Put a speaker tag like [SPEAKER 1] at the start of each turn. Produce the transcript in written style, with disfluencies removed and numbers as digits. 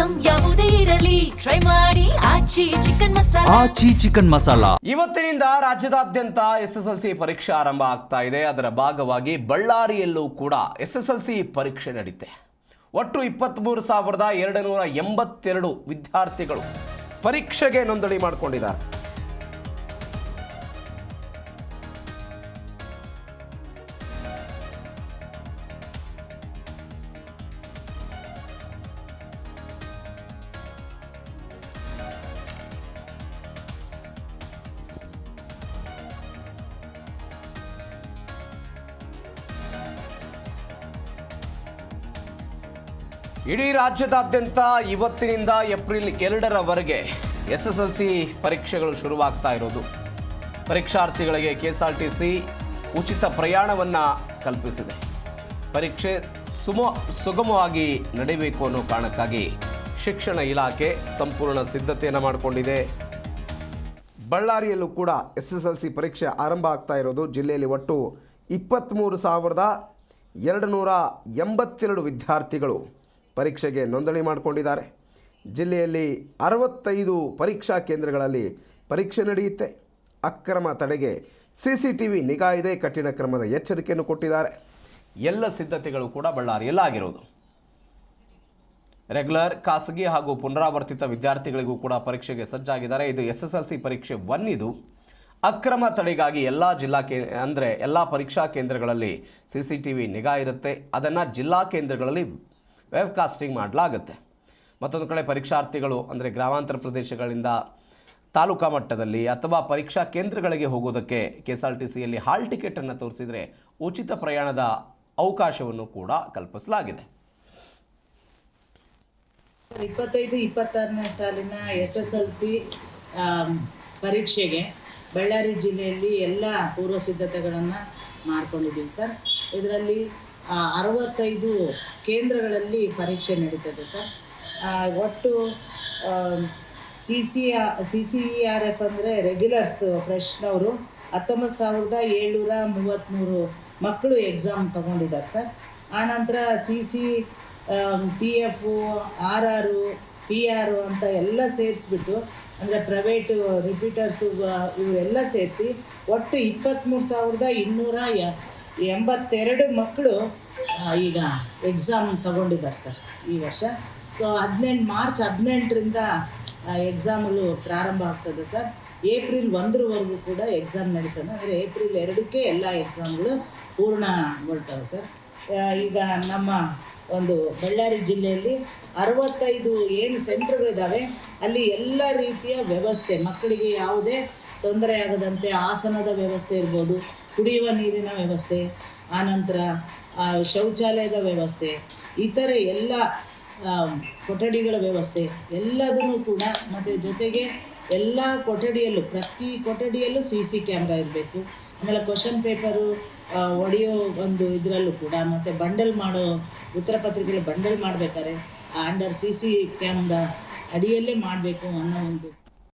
[SPEAKER 1] Item ಯಾವುದೇ ಇರಲಿ try ಮಾಡಿ ಆಚಿ ಚಿಕನ್ ಮಸಾಲಾ.
[SPEAKER 2] ಇವತ್ತಿನಿಂದ ರಾಜ್ಯದಾದ್ಯಂತ SSLC ಪರೀಕ್ಷೆ ಆರಂಭ ಆಗ್ತಾ ಇದೆ. ಅದರ ಭಾಗವಾಗಿ ಬಳ್ಳಾರಿಯಲ್ಲೂ ಕೂಡ SSLC ಪರೀಕ್ಷೆ ನಡೆಯುತ್ತೆ. ಒಟ್ಟು 23,282 ವಿದ್ಯಾರ್ಥಿಗಳು ಪರೀಕ್ಷೆಗೆ ನೋಂದಣಿ ಮಾಡಿಕೊಂಡಿದ್ದಾರೆ. ಇಡೀ ರಾಜ್ಯದಾದ್ಯಂತ ಇವತ್ತಿನಿಂದ ಏಪ್ರಿಲ್ 2ರವರೆಗೆ SSLC ಪರೀಕ್ಷೆಗಳು ಶುರುವಾಗ್ತಾ ಇರೋದು. ಪರೀಕ್ಷಾರ್ಥಿಗಳಿಗೆ KSRTC ಉಚಿತ ಪ್ರಯಾಣವನ್ನು ಕಲ್ಪಿಸಿದೆ. ಪರೀಕ್ಷೆ ಸುಗಮವಾಗಿ ನಡೆಯಬೇಕು ಅನ್ನೋ ಕಾರಣಕ್ಕಾಗಿ ಶಿಕ್ಷಣ ಇಲಾಖೆ ಸಂಪೂರ್ಣ ಸಿದ್ಧತೆಯನ್ನು ಮಾಡಿಕೊಂಡಿದೆ. ಬಳ್ಳಾರಿಯಲ್ಲೂ ಕೂಡ SSLC ಪರೀಕ್ಷೆ ಆರಂಭ ಆಗ್ತಾ ಇರೋದು. ಜಿಲ್ಲೆಯಲ್ಲಿ ಒಟ್ಟು 23,282 ವಿದ್ಯಾರ್ಥಿಗಳು ಪರೀಕ್ಷೆಗೆ ನೋಂದಣಿ ಮಾಡಿಕೊಂಡಿದ್ದಾರೆ. ಜಿಲ್ಲೆಯಲ್ಲಿ 65 ಪರೀಕ್ಷಾ ಕೇಂದ್ರಗಳಲ್ಲಿ ಪರೀಕ್ಷೆ ನಡೆಯುತ್ತೆ. ಅಕ್ರಮ ತಡೆಗೆ CCTV ನಿಗಾ ಇದೆ. ಕಠಿಣ ಕ್ರಮದ ಎಚ್ಚರಿಕೆಯನ್ನು ಕೊಟ್ಟಿದ್ದಾರೆ. ಎಲ್ಲ ಸಿದ್ಧತೆಗಳು ಕೂಡ ಬಳ್ಳಾರಿಯಲ್ಲಾಗಿರೋದು. ರೆಗ್ಯುಲರ್, ಖಾಸಗಿ ಹಾಗೂ ಪುನರಾವರ್ತಿತ ವಿದ್ಯಾರ್ಥಿಗಳಿಗೂ ಕೂಡ ಪರೀಕ್ಷೆಗೆ ಸಜ್ಜಾಗಿದ್ದಾರೆ. ಇದು SSLC ಪರೀಕ್ಷೆ 1. ಇದು ಅಕ್ರಮ ತಡೆಗಾಗಿ ಎಲ್ಲ ಪರೀಕ್ಷಾ ಕೇಂದ್ರಗಳಲ್ಲಿ CCTV ನಿಗಾ ಇರುತ್ತೆ. ಅದನ್ನು ಜಿಲ್ಲಾ ಕೇಂದ್ರಗಳಲ್ಲಿ ವೆಬ್ಕಾಸ್ಟಿಂಗ್ ಮಾಡಲಾಗುತ್ತೆ. ಮತ್ತೊಂದು ಕಡೆ ಪರೀಕ್ಷಾರ್ಥಿಗಳು ಗ್ರಾಮಾಂತರ ಪ್ರದೇಶಗಳಿಂದ ತಾಲೂಕಾ ಮಟ್ಟದಲ್ಲಿ ಅಥವಾ ಪರೀಕ್ಷಾ ಕೇಂದ್ರಗಳಿಗೆ ಹೋಗೋದಕ್ಕೆ KSRTCಯಲ್ಲಿ ಹಾಲ್ ಟಿಕೆಟನ್ನು ತೋರಿಸಿದರೆ ಉಚಿತ ಪ್ರಯಾಣದ ಅವಕಾಶವನ್ನು ಕೂಡ ಕಲ್ಪಿಸಲಾಗಿದೆ.
[SPEAKER 3] 25-26ನೇ ಸಾಲಿನ SSLC ಪರೀಕ್ಷೆಗೆ ಬಳ್ಳಾರಿ ಜಿಲ್ಲೆಯಲ್ಲಿ ಎಲ್ಲ ಪೂರ್ವ ಸಿದ್ಧತೆಗಳನ್ನು ಮಾಡ್ಕೊಂಡಿದ್ದೀವಿ ಸರ್. ಇದರಲ್ಲಿ 65 ಕೇಂದ್ರಗಳಲ್ಲಿ ಪರೀಕ್ಷೆ ನಡೀತದೆ ಸರ್. ಒಟ್ಟು CCERF ಅಂದರೆ ರೆಗ್ಯುಲರ್ಸ್ ಫ್ರೆಶ್ನವರು 19,733 ಮಕ್ಕಳು ಎಕ್ಸಾಮ್ ತೊಗೊಂಡಿದ್ದಾರೆ ಸರ್. ಆನಂತರ PF, RR, PR ಅಂತ ಎಲ್ಲ ಸೇರಿಸ್ಬಿಟ್ಟು ಪ್ರೈವೇಟು ರಿಪೀಟರ್ಸು ಇವೆಲ್ಲ ಸೇರಿಸಿ ಒಟ್ಟು 23,282 ಮಕ್ಕಳು ಈಗ ಎಕ್ಸಾಮ್ ತಗೊಂಡಿದ್ದಾರೆ ಸರ್ ಈ ವರ್ಷ. ಸೊ ಮಾರ್ಚ್ 18ರಿಂದ ಎಕ್ಸಾಮ್ಗಳು ಪ್ರಾರಂಭ ಆಗ್ತದೆ ಸರ್. ಏಪ್ರಿಲ್ 1ರವರೆಗೂ ಕೂಡ ಎಕ್ಸಾಮ್ ನಡೀತದೆ. ಏಪ್ರಿಲ್ 2ಕ್ಕೆ ಎಲ್ಲ ಎಕ್ಸಾಮ್ಗಳು ಪೂರ್ಣಗೊಳ್ತವೆ ಸರ್. ಈಗ ನಮ್ಮ ಒಂದು ಬಳ್ಳಾರಿ ಜಿಲ್ಲೆಯಲ್ಲಿ 65 ಏನು ಸೆಂಟ್ರ್ಗಳಿದ್ದಾವೆ ಅಲ್ಲಿ ಎಲ್ಲ ರೀತಿಯ ವ್ಯವಸ್ಥೆ, ಮಕ್ಕಳಿಗೆ ಯಾವುದೇ ತೊಂದರೆ ಆಗದಂತೆ ಆಸನದ ವ್ಯವಸ್ಥೆ ಇರ್ಬೋದು, ಕುಡಿಯುವ ನೀರಿನ ವ್ಯವಸ್ಥೆ, ಆನಂತರ ಶೌಚಾಲಯದ ವ್ಯವಸ್ಥೆ, ಇತರೆ ಎಲ್ಲ ಕೊಠಡಿಗಳ ವ್ಯವಸ್ಥೆ ಎಲ್ಲದನ್ನು ಕೂಡ, ಮತ್ತು ಜೊತೆಗೆ ಎಲ್ಲ ಕೊಠಡಿಯಲ್ಲೂ ಪ್ರತಿ ಕೊಠಡಿಯಲ್ಲೂ CC ಕ್ಯಾಮ್ರಾ ಇರಬೇಕು. ಆಮೇಲೆ ಕ್ವಶನ್ ಪೇಪರು ಒಡೆಯೋ ಒಂದು ಇದರಲ್ಲೂ ಕೂಡ, ಮತ್ತು ಬಂಡಲ್ ಮಾಡೋ ಉತ್ತರ ಪತ್ರಿಕೆಗಳು ಬಂಡಲ್ ಮಾಡಬೇಕಾದ್ರೆ ಅಂಡರ್ CC ಕ್ಯಾಮ್ರಾ ಅಡಿಯಲ್ಲೇ ಮಾಡಬೇಕು ಅನ್ನೋ ಒಂದು